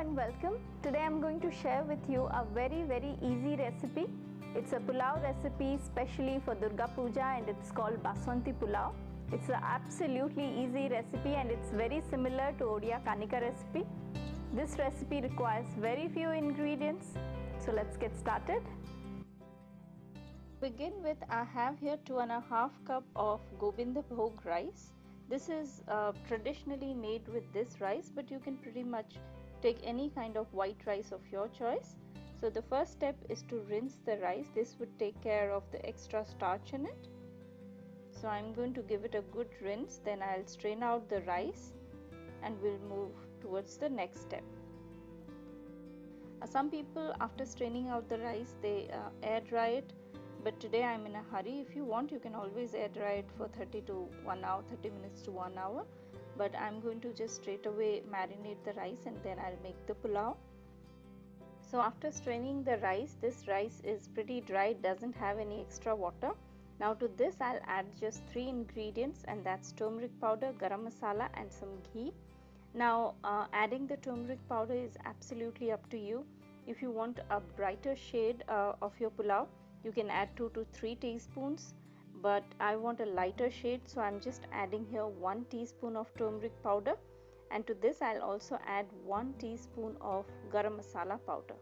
and welcome. Today I'm going to share with you a very easy recipe. It's a pulao recipe specially for Durga puja and it's called Basanti Pulao. It's an absolutely easy recipe and it's very similar to Odia Kanika recipe. This recipe requires very few ingredients. So let's get started. To begin with, I have here 2.5 cup of Govinda Bhog rice. This is traditionally made with this rice, but you can pretty much take any kind of white rice of your choice. So the first step is to rinse the rice. This would take care of the extra starch in it. So I'm going to give it a good rinse, then I'll strain out the rice and we'll move towards the next step. Some people, after straining out the rice, they air dry it. But today I'm in a hurry. If you want, you can always air dry it for 30 minutes to 1 hour. But I'm going to just straight away marinate the rice and then I'll make the pulao. So after straining the rice, this rice is pretty dry, it doesn't have any extra water. Now to this I'll add just 3 ingredients, and that's turmeric powder, garam masala and some ghee. Now adding the turmeric powder is absolutely up to you. If you want a brighter shade of your pulao, you can add 2 to 3 teaspoons, but I want a lighter shade, so I'm just adding here 1 teaspoon of turmeric powder, and to this I'll also add 1 teaspoon of garam masala powder.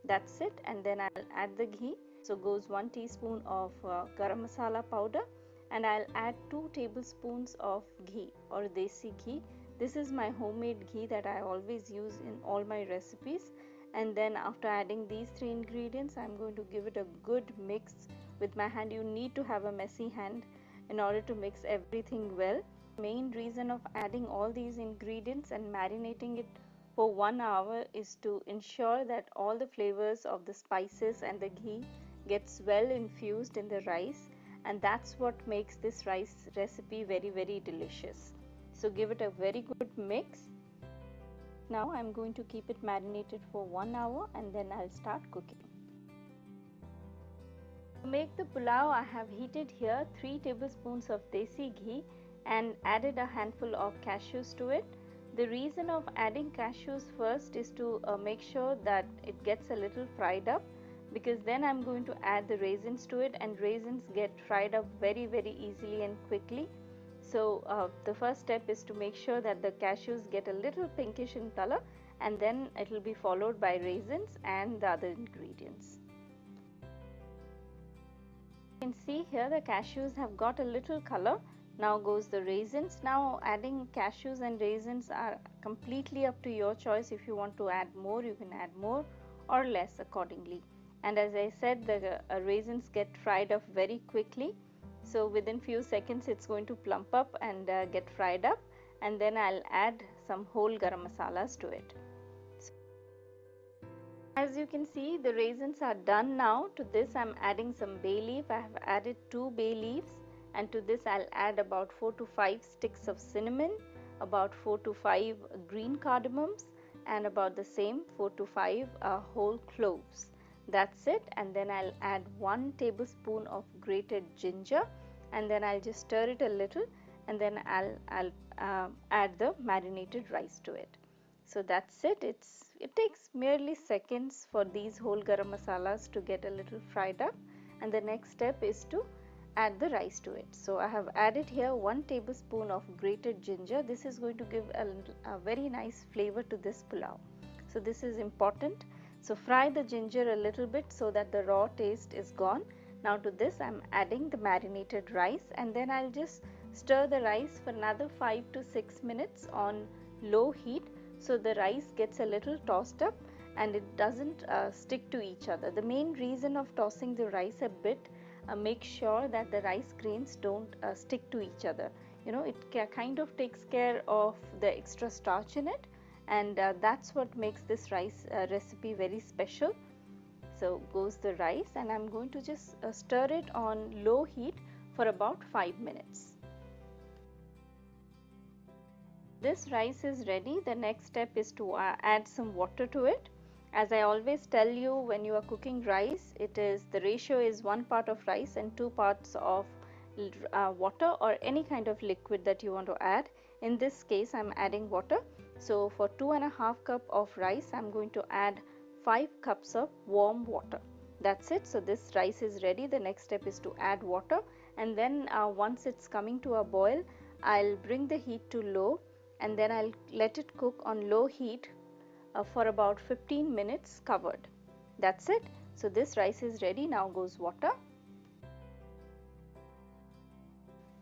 That's it, and then I'll add the ghee. So goes 1 teaspoon of garam masala powder, and I'll add 2 tablespoons of ghee or desi ghee. This is my homemade ghee that I always use in all my recipes. And then after adding these 3 ingredients, I'm going to give it a good mix with my hand. You need to have a messy hand in order to mix everything well. The main reason of adding all these ingredients and marinating it for 1 hour is to ensure that all the flavors of the spices and the ghee gets well infused in the rice, and that's what makes this rice recipe very delicious. So give it a very good mix. Now I'm going to keep it marinated for 1 hour and then I'll start cooking. To make the pulao, I have heated here 3 tablespoons of desi ghee and added a handful of cashews to it. The reason of adding cashews first is to make sure that it gets a little fried up, because then I'm going to add the raisins to it, and raisins get fried up very easily and quickly. So the first step is to make sure that the cashews get a little pinkish in color, and then it will be followed by raisins and the other ingredients. You can see here the cashews have got a little color. Now goes the raisins. Now adding cashews and raisins are completely up to your choice. If you want to add more, you can add more or less accordingly. And as I said, the raisins get fried up very quickly. So within few seconds it's going to plump up and get fried up, and then I'll add some whole garam masalas to it. So, as you can see, the raisins are done now. To this I'm adding some bay leaf. I have added 2 bay leaves, and to this I'll add about 4 to 5 sticks of cinnamon, about 4 to 5 green cardamoms, and about the same 4 to 5 whole cloves. That's it. And then I'll add 1 tablespoon of grated ginger, and then I'll just stir it a little, and then I'll add the marinated rice to it. So that's it. It takes merely seconds for these whole garam masalas to get a little fried up, and the next step is to add the rice to it. So I have added here 1 tablespoon of grated ginger. This is going to give a very nice flavor to this pulao. So this is important. So fry the ginger a little bit so that the raw taste is gone. Now to this I'm adding the marinated rice, and then I'll just stir the rice for another 5 to 6 minutes on low heat, so the rice gets a little tossed up and it doesn't stick to each other. The main reason of tossing the rice a bit, make sure that the rice grains don't stick to each other. You know, it kind of takes care of the extra starch in it, and that's what makes this rice recipe very special. So goes the rice, and I'm going to just stir it on low heat for about 5 minutes. This rice is ready. The next step is to add some water to it. As I always tell you, when you are cooking rice, the ratio is 1 part of rice and 2 parts of water or any kind of liquid that you want to add. In this case I'm adding water. So for 2.5 cup of rice, I'm going to add 5 cups of warm water. That's it. So this rice is ready. The next step is to add water, and then once it's coming to a boil, I'll bring the heat to low, and then I'll let it cook on low heat for about 15 minutes covered. That's it. So this rice is ready. Now goes water.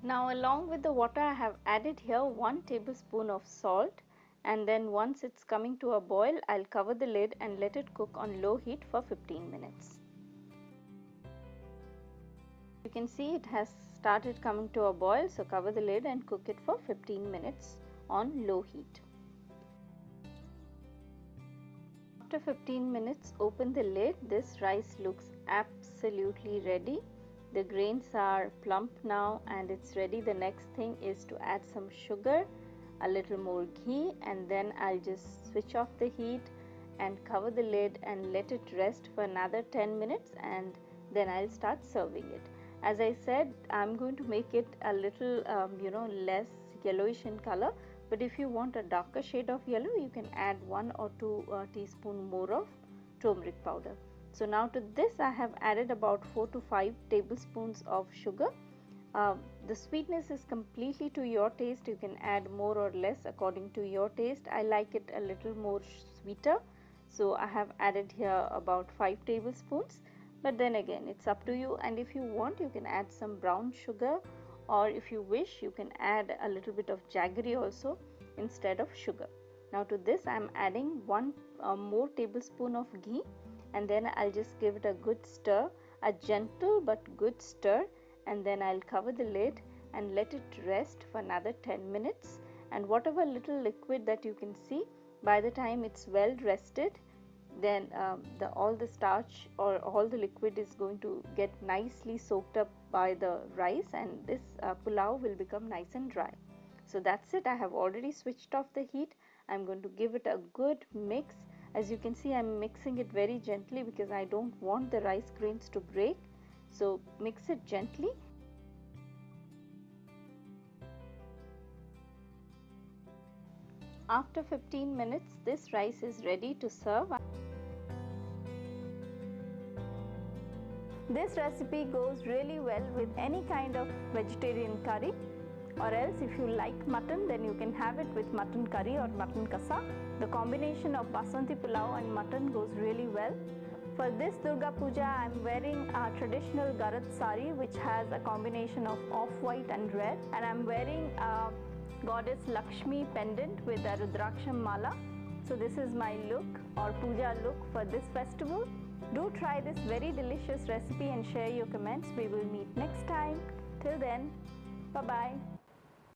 Now along with the water, I have added here 1 tablespoon of salt, and then once it's coming to a boil, I'll cover the lid and let it cook on low heat for 15 minutes. You can see it has started coming to a boil, so cover the lid and cook it for 15 minutes on low heat. After 15 minutes, open the lid. This rice looks absolutely ready. The grains are plump now and it's ready. The next thing is to add some sugar, a little more ghee, and then I'll just switch off the heat and cover the lid and let it rest for another 10 minutes, and then I'll start serving it. As I said, I'm going to make it a little less yellowish in color, but if you want a darker shade of yellow, you can add 1 or 2 teaspoon more of turmeric powder. So now to this I have added about 4 to 5 tablespoons of sugar. The sweetness is completely to your taste. You can add more or less according to your taste. I like it a little more sweeter, so I have added here about 5 tablespoons, but then again it's up to you, and if you want you can add some brown sugar, or if you wish you can add a little bit of jaggery also instead of sugar. Now to this I am adding 1 more tablespoon of ghee, and then I'll just give it a good stir, a gentle but good stir, and then I'll cover the lid and let it rest for another 10 minutes, and whatever little liquid that you can see, by the time it's well rested, then all the starch or all the liquid is going to get nicely soaked up by the rice, and this pulao will become nice and dry. So that's it. I have already switched off the heat. I'm going to give it a good mix. As you can see, I'm mixing it very gently because I don't want the rice grains to break. So mix it gently. After 15 minutes, this rice is ready to serve. This recipe goes really well with any kind of vegetarian curry, or else if you like mutton, then you can have it with mutton curry or mutton kasa. The combination of Basanti Pulao and mutton goes really well. For this Durga puja, I am wearing a traditional Garat sari which has a combination of off-white and red, and I am wearing a goddess Lakshmi pendant with a Rudraksham mala. So this is my look or puja look for this festival. Do try this very delicious recipe and share your comments. We will meet next time. Till then, bye-bye.